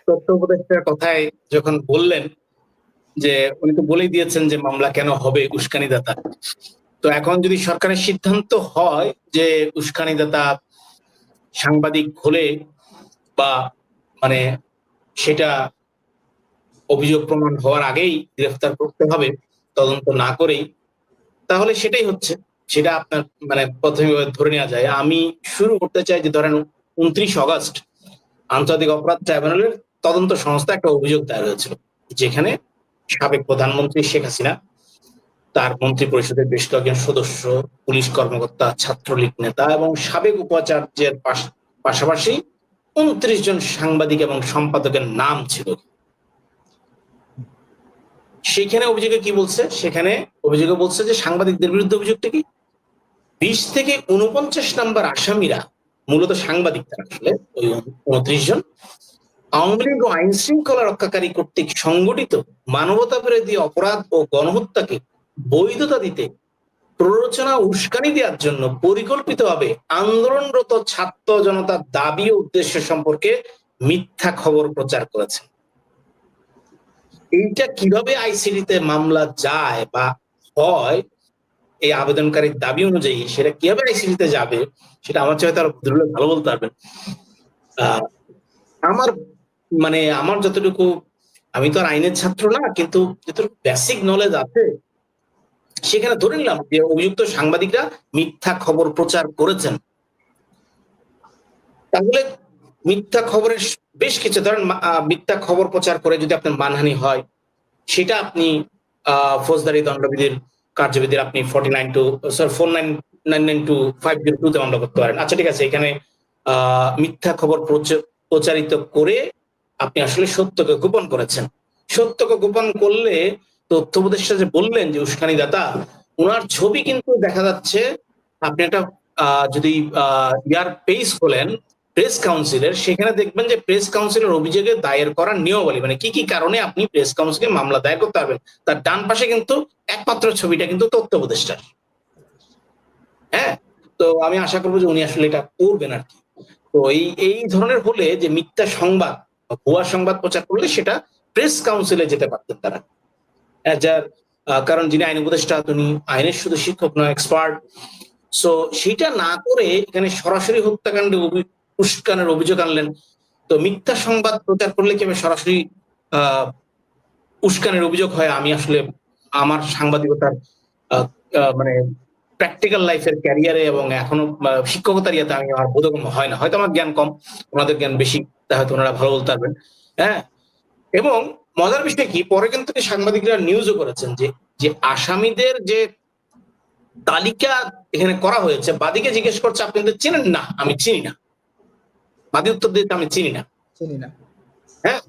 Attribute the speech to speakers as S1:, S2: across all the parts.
S1: তথ্য উপদেষ্টার কথায় যখন বললেন যে উনি তো বলেই দিয়েছেন যে মামলা কেন হবে উস্কানিদাতা, তো এখন যদি সরকারের সিদ্ধান্ত হয় যে উস্কানিদাতা সাংবাদিক হলে বা মানে সেটা অভিযোগ প্রমাণ হওয়ার আগেই গ্রেফতার করতে হবে তদন্ত না করেই, তাহলে সেটাই হচ্ছে। সেটা আপনার প্রথমে ধরে নেওয়া যায়। আমি শুরু করতে চাই যে ধরেন 29 আগস্ট আন্তর্জাতিক অপরাধ ট্রাইব্যুনালের তদন্ত সংস্থা একটা অভিযোগ দায়ের হয়েছিল, যেখানে সাবেক প্রধানমন্ত্রী শেখ হাসিনা, তার মন্ত্রী পরিষদের বেশ কয়েকজন সদস্য, পুলিশ কর্মকর্তা, ছাত্রলীগ নেতা এবং সাবেক উপাচার্যের পাশাপাশি 29 জন সাংবাদিক এবং সম্পাদকের নাম ছিল। সেখানে অভিযোগে কি বলছে? সেখানে অভিযোগে বলছে যে সাংবাদিকদের বিরুদ্ধে অভিযোগটা কি, 20 থেকে 49 নম্বর আসামিরা মূলত সাংবাদিক, তারা আসলে ওই 29 জন আওয়ামী লীগ ও আইন শৃঙ্খলা রক্ষাকারী কর্তৃক সংগঠিত মানবতা বিরোধী অপরাধ ও গণহত্যাকে বৈধতা দিতে প্ররোচনা উস্কানি দেওয়ার জন্য পরিকল্পিতভাবে আন্দোলনরত ছাত্র জনতার দাবি ও উদ্দেশ্য সম্পর্কে মিথ্যা খবর প্রচার করেছে। এইটা কিভাবে আইসিডিতে মামলা যায় বা হয়, এই আবেদনকারীর দাবি অনুযায়ী সেটা কিভাবে আইসিডিতে যাবে, সেটা আমার চাইতে আরো ভদ্রলোক ভালো বলতে পারবেন। আমার আমার যতটুকু, আমি তো আর আইনের ছাত্র না, কিন্তু যতটুকু বেসিক নলেজ আছে সেখানে ধরে নিলাম যে অভিযুক্ত সাংবাদিকরা মিথ্যা খবর প্রচার করেছেন। তাহলে মিথ্যা খবরের বেশ কিছু, ধরেন মিথ্যা খবর প্রচার করে যদি আপনার মানহানি হয়, সেটা আপনি ফৌজদারি দণ্ডবিধির কার্যবিধির আপনি 4992 তে মামলা করতে পারেন। আচ্ছা ঠিক আছে, এখানে মিথ্যা খবর প্রচারিত করে আপনি আসলে সত্যকে গোপন করেছেন। সত্যকে গোপন করলে তথ্য উপদেষ্টা যে বললেন যে উস্কানিদাতা, ওনার ছবি কিন্তু দেখা যাচ্ছে। আপনি একটা যদি ইয়ার পেজ খোলেন প্রেস কাউন্সিলের, সেখানে দেখবেন যে প্রেস কাউন্সিলের অভিযোগে দায়ের করার নিয়মাবলী, কি কি কারণে আপনি প্রেস কাউন্সিলে মামলা দায়ের করতে পারবেন, তার ডান পাশে কিন্তু একমাত্র ছবিটা কিন্তু তথ্য উপদেষ্টার। হ্যাঁ, তো আমি আশা করবো যে উনি আসলে এটা করবেন আর কি। তো এই ধরনের হলে যে মিথ্যা সংবাদ, ভুয়া সংবাদ প্রচার করলে সেটা প্রেস কাউন্সিলে যেতে পারতেন তারা। যার কারণ যিনি আইন উপদেষ্টা, তিনি আইনের শুধু শিক্ষক নয়, এক্সপার্ট। সো সেটা না করে এখানে সরাসরি হত্যাকাণ্ডে উস্কানের অভিযোগ আনলেন। তো মিথ্যা সংবাদ প্রচার করলে কিভাবে সরাসরি উস্কানের অভিযোগ হয়, আমি আসলে আমার সাংবাদিকতার প্র্যাকটিক্যাল লাইফের ক্যারিয়ারে এবং এখনো শিক্ষকতার ইয়েতে আমি আমার বোধগম্য হয় না। হয়তো আমার জ্ঞান কম, ওনাদের জ্ঞান বেশি, তা হয়তো ওনারা ভালো বলতে পারবেন। হ্যাঁ, এবং মজার বিষয় কি, পরে কিন্তু সাংবাদিকরা নিউজও করেছেন যে আসামিদের যে তালিকা এখানে করা হয়েছে, বাদীকে জিজ্ঞেস করছে আপনাদের চেনেন? না, আমি চিনি না। বাদী উত্তর দিতে আমি চিনি না। হ্যাঁ,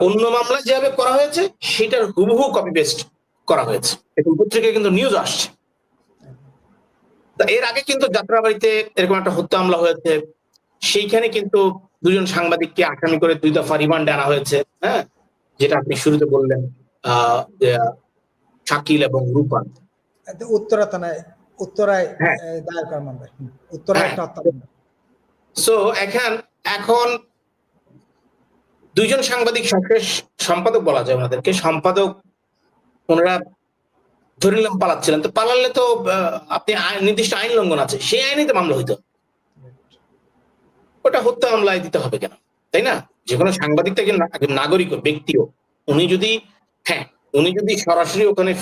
S1: অন্য মামলা যেভাবে করা হয়েছে সেটার হুবহু কপি পেস্ট করা হয়েছে, এখন পত্রিকায় কিন্তু নিউজ আসছে। এর আগে কিন্তু যাত্রাবাড়িতে এরকম একটা হত্যা মামলা হয়েছে, সেইখানে কিন্তু 2 জন সাংবাদিককে আসামি করে 2 দফা রিমান্ডে আনা হয়েছে। হ্যাঁ, যেটা আপনি শুরুতে বললেন, শাকিল এবং রূপান
S2: উত্তরা থানায়, উত্তরায় দায়ের করা মামলা, উত্তরায় একটা হত্যা মামলা।
S1: সো এখন 2 জন সাংবাদিক সম্পাদক বলা যায় ওনাদেরকে, সম্পাদক, ওনারা ধরে নিলাম পালাচ্ছিলেন। তো পালালে তো আপনি নির্দিষ্ট আইন লঙ্ঘন আছে, সেই আইনেই তো মামলা হইতো, ওটা হত্যা মামলায় দিতে হবে কেন, তাই না? যে কোনো সাংবাদিকটা নাগরিক ব্যক্তিও, উনি যদি সরাসরি ওখানে,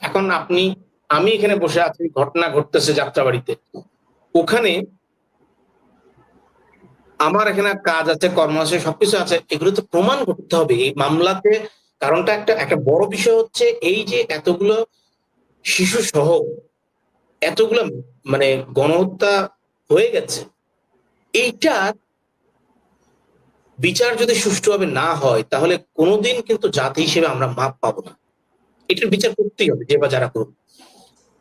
S1: এখন আমি এখানে বসে আছি, ঘটনা ঘটতেছে যাত্রাবাড়িতে, ওখানে আমার এখানে কাজ আছে, কর্ম আছে, সবকিছু আছে, এগুলো তো প্রমাণ করতে হবে এই মামলাতে। কারণটা একটা বড় বিষয় হচ্ছে এই যে এতগুলো শিশু সহ এতগুলো গণহত্যা হয়ে গেছে, এইটার বিচার যদি সুষ্ঠুভাবে না হয় তাহলে কোনোদিন কিন্তু জাতি হিসেবে আমরা মাপ পাবো না। এটার বিচার করতেই হবে, যে বা যারা করবে।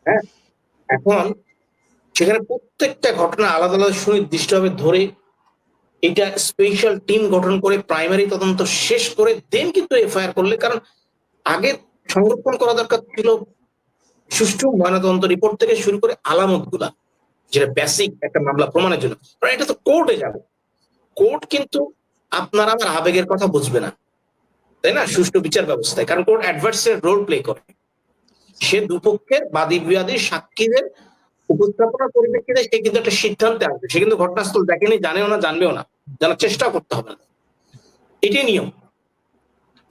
S1: হ্যাঁ, এখন সেখানে প্রত্যেকটা ঘটনা আলাদা আলাদা সুনির্দিষ্টভাবে ধরে এটা স্পেশাল টিম গঠন করে প্রাইমারি তদন্ত শেষ করে দেন কিন্তু এফআইআর করলে, কারণ আগে সংরক্ষণ করা দরকার ছিল সুষ্ঠু ময়নাতদন্ত রিপোর্ট থেকে শুরু করে আলামত গুলা, যেটা বেসিক একটা মামলা প্রমাণের জন্য। কারণ এটা তো কোর্টে যাবে, কোর্ট কিন্তু আপনার আমার আবেগের কথা বুঝবে না, তাই না? সুষ্ঠু বিচার ব্যবস্থায়, কারণ কোর্ট অ্যাডভার্সারি রোল প্লে করে। সে দুপক্ষের বাদী বিবাদী সাক্ষীদের উপস্থাপনার পরিপ্রেক্ষিতে সে কিন্তু একটা সিদ্ধান্তে আসবে। সে কিন্তু ঘটনাস্থল দেখেনি, জানেও না, জানবেও না, জানার চেষ্টাও করতে হবে না। এটাই নিয়ম।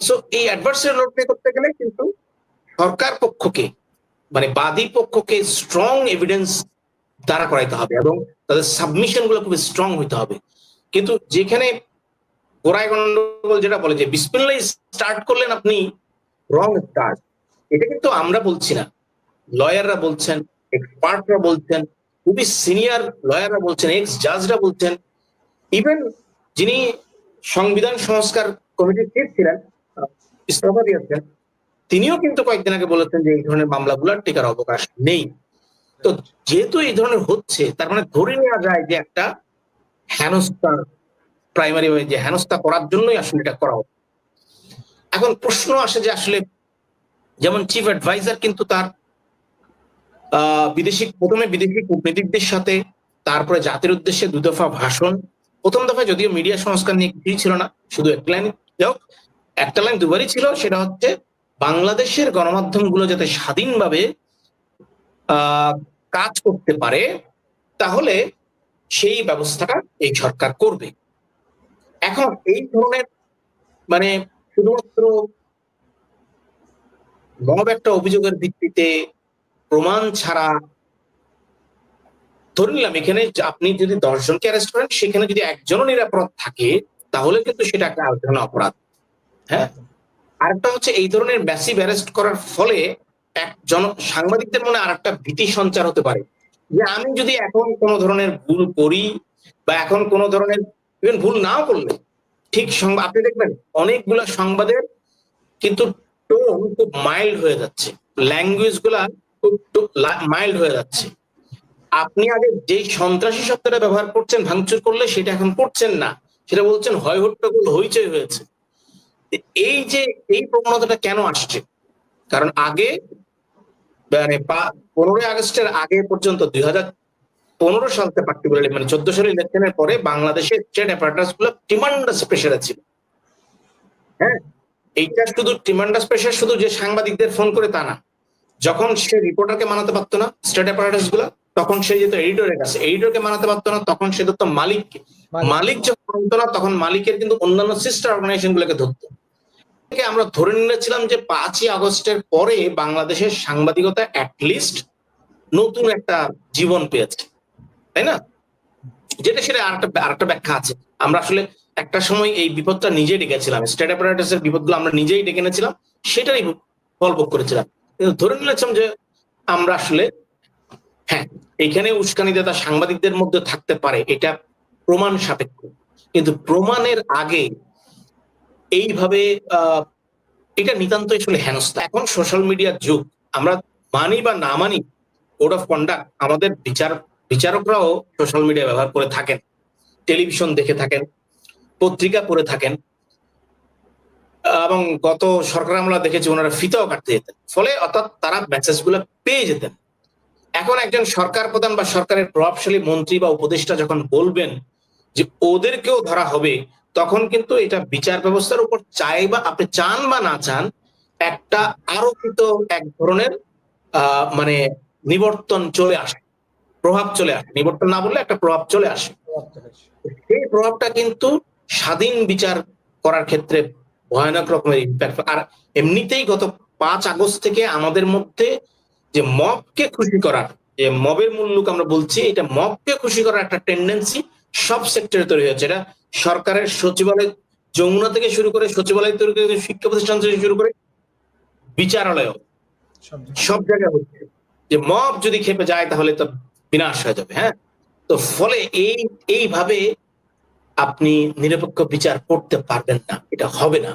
S1: সো এই অ্যাডভার্সারি রোল প্লে করতে গেলে কিন্তু সরকার পক্ষকে, মানে বাদী পক্ষকে স্ট্রং এভিডেন্স দাঁড়া করাইতে হবে এবং তাদের সাবমিশন গুলো খুব স্ট্রং হইতে হবে। কিন্তু যেখানে গোড়ায় গন্ডগোল যেটা বলে যে বিসমিল্লাহ স্টার্ট করলেন আপনি, রং স্টার্ট। এটা কিন্তু আমরা বলছি না, লয়াররা বলছেন, এক্সপার্টরা বলছেন, খুবই সিনিয়র লয়াররা বলছেন, এক্স জাজরা বলছেন, ইভেন যিনি সংবিধান সংস্কার কমিটির চিফ ছিলেন, ইস্তফা দিয়েছেন, তিনিও কিন্তু কয়েকদিন আগে বলেছেন যে এই ধরনের মামলাগুলোর টিকার অবকাশ নেই। তো যেহেতু এই ধরনের হচ্ছে, তার মানে ধরে নেওয়া যায় যে একটা হেনস্থা, প্রাইমারি যে হেনস্থা করার জন্যই আসলে এটা করা হচ্ছে। এখন প্রশ্ন আসে যে আসলে যেমন চিফ অ্যাডভাইজার কিন্তু তার প্রথমে বিদেশি কূটনীতিকদের সাথে, তারপরে জাতির উদ্দেশ্যে 2 দফা ভাষণ। প্রথম দফায় যদিও মিডিয়া সংস্কার নিয়ে কিছুই ছিল না, শুধু একটা লাইন, একটা লাইন দুবারই ছিল, সেটা হচ্ছে বাংলাদেশের গণমাধ্যমগুলো যাতে স্বাধীনভাবে কাজ করতে পারে, তাহলে সেই ব্যবস্থাটা এই সরকার করবে। এখন এই ধরনের মানে শুধুমাত্র মব একটা অভিযোগের ভিত্তিতে প্রমাণ ছাড়া, ধরে নিলাম এখানে আপনি যদি 10 জনকে অ্যারেস্ট করেন, সেখানে যদি একজনও নিরাপরাধ থাকে, তাহলে কিন্তু সেটা একটা ধরনের অপরাধ। হ্যাঁ, আরেকটা হচ্ছে এই ধরনের ম্যাসিভ অ্যারেস্ট করার ফলে সাংবাদিকদের মনে আরেকটা ভীতি সঞ্চার হতে পারে যে আমি যদি এখন কোন ধরনের ভুল করি, বা এখন কোন ধরনের ইভেন ভুল নাও করলে, ঠিক আপনি দেখবেন অনেকগুলো সংবাদের কিন্তু টোন খুব মাইল্ড হয়ে যাচ্ছে, ল্যাঙ্গুয়েজ গুলা খুব মাইল্ড হয়ে যাচ্ছে। আপনি আগে যেই সন্ত্রাসী শব্দটা ব্যবহার করছেন ভাঙচুর করলে, সেটা এখন করছেন না, সেটা বলছেন হয় হট্টগোল, হইচই হয়েছে। এই যে এই প্রবণতাটা কেন আসছে? কারণ আগে মানে 15ই আগস্টের আগে পর্যন্ত 2015 সালতে পার্টিকুলারলি, মানে 14 সালের ইলেকশনের পরে বাংলাদেশের স্টেট অ্যাপারেটাস গুলো ট্রিমান্ডাস প্রেসারে ছিল। হ্যাঁ, এইটা শুধু ট্রিমান্ডাস প্রেসার শুধু যে সাংবাদিকদের ফোন করে তা না, যখন সে রিপোর্টারকে মানাতে পারতো না স্টেট অ্যাপারেটাস গুলা, তখন সে যেত এডিটরের কাছে, এডিটরকে মানাতে পারতো না, তখন সে ধরতো মালিককে, মালিক যখন মানতো না, তখন মালিকের কিন্তু অন্যান্য সিস্টার অর্গানাইজেশন গুলোকে ধরতো। আমরা ধরে নিয়েছিলাম যে 5ই আগস্টের পরে বাংলাদেশের সাংবাদিকতা অ্যাটলিস্ট নতুন একটা জীবন পেয়েছে, তাই না? যেটা সেটা আরেকটা ব্যাখ্যা আছে। আমরা আসলে একটা সময় এই বিপদটা নিজেই ডেকেছিলাম, স্টেট অ্যাপারেটাসের বিপদগুলো আমরা নিজেই ডেকে এনেছিলাম, সেটারই ফল ভোগ করেছিলাম। কিন্তু ধরে নিয়েছিলাম যে আমরা আসলে, হ্যাঁ, এখানে উস্কানিদাতা সাংবাদিকদের মধ্যে থাকতে পারে, এটা প্রমাণ সাপেক্ষ, কিন্তু প্রমাণের আগে এইভাবে এটা নিতান্ত আসলে হেনস্থা। এখন সোশ্যাল মিডিয়ার যুগ, আমরা মানি বা না মানি, কোড অফ কন্ডাক্ট আমাদের বিচারকরাও সোশ্যাল মিডিয়া ব্যবহার করে থাকেন, টেলিভিশন দেখে থাকেন, পত্রিকা পড়ে থাকেন, এবং গত সরকার আমরা দেখেছি ওনারা ফিতাও কাটতে যেতেন, ফলে অর্থাৎ তারা মেসেজ গুলো পেয়ে যেতেন। এখন একজন সরকার প্রধান বা সরকারের প্রভাবশালী মন্ত্রী বা উপদেষ্টা যখন বলবেন যে ওদেরকেও ধরা হবে, তখন কিন্তু এটা বিচার ব্যবস্থার উপর চাই বা আপনি চান বা না চান, একটা আরোপিত এক ধরনের মানে নিবর্তন চলে আসে, প্রভাব চলে আসে, নিবর্তন না বললে একটা প্রভাব চলে আসে। সেই প্রভাবটা কিন্তু স্বাধীন বিচার করার ক্ষেত্রে ভয়ানক রকমের ইম্প্যাক্ট। আর এমনিতেই গত 5 আগস্ট থেকে আমাদের মধ্যে যে মবকে খুশি করার, যে মবের মূল লোক আমরা বলছি, এটা মবকে খুশি করার একটা টেন্ডেন্সি সব সেক্টরে তৈরি হয়েছে। এটা সরকারের সচিবালয়, যমুনা থেকে শুরু করে সচিবালয় তৈরি করে, শিক্ষা প্রতিষ্ঠান থেকে শুরু করে বিচারালয়, সব জায়গায় হচ্ছে যে মব যদি খেপে যায় তাহলে তো বিনাশ হয়ে যাবে। হ্যাঁ, তো ফলে এইভাবে আপনি নিরপেক্ষ বিচার করতে পারবেন না, এটা হবে না।